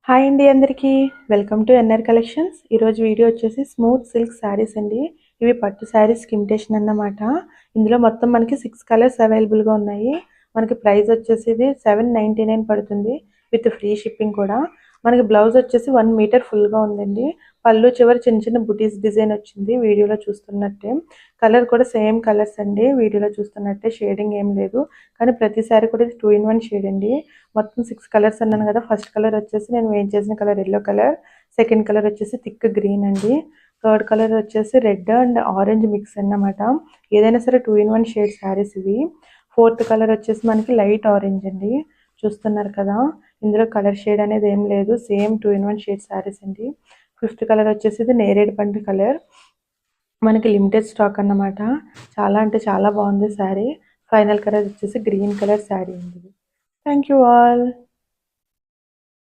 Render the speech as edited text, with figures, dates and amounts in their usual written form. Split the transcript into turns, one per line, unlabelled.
Hi అండి అందరికీ welcome to NR collections. ఈరోజు వీడియో వచ్చేసి స్మూత్ సిల్క్ శారీస్ అండి. ఇవి పట్టు శారీస్కి ఇమిటేషన్ అన్నమాట. ఇందులో మొత్తం మనకి 6 కలర్స్ అవైలబుల్గా ఉన్నాయి. మనకి ప్రైస్ వచ్చేసి ఇది 799 పడుతుంది విత్ ఫ్రీ షిప్పింగ్ కూడా. మనకి బ్లౌజ్ వచ్చేసి 1 మీటర్ ఫుల్గా ఉందండి. పళ్ళు చివరి చిన్న చిన్న బుటీస్ డిజైన్ వచ్చింది వీడియోలో చూస్తున్నట్టే. కలర్ కూడా సేమ్ కలర్స్ అండి, వీడియోలో చూస్తున్నట్టే షేడింగ్ ఏం లేదు. కానీ ప్రతిసారి కూడా ఇది 2 in 1 షేడ్ అండి. మొత్తం 6 కలర్స్ అన్నాను కదా. ఫస్ట్ కలర్ వచ్చేసి నేను వేర్ చేసిన colour yellow colour, second colour వచ్చేసి థిక్ గ్రీన్ అండి, థర్డ్ కలర్ వచ్చేసి రెడ్ అండ్ ఆరెంజ్ మిక్స్ అన్నమాట. ఏదైనా సరే 2 in 1 షేడ్ శారీస్ ఇవి. ఫోర్త్ కలర్ వచ్చేసి మనకి లైట్ ఆరెంజ్ అండి, చూస్తున్నారు కదా. ఇందులో కలర్ షేడ్ అనేది ఏం లేదు, సేమ్ 2 in 1 షేడ్ శారీస్ అండి. ఫిఫ్త్ కలర్ వచ్చేసి ఇది నేరేడు పండు కలర్, మనకి లిమిటెడ్ స్టాక్ అన్నమాట. చాలా అంటే చాలా బాగుంది శారీ. ఫైనల్ కలర్ వచ్చేసి గ్రీన్ కలర్ శారీ అండి. Thank you all.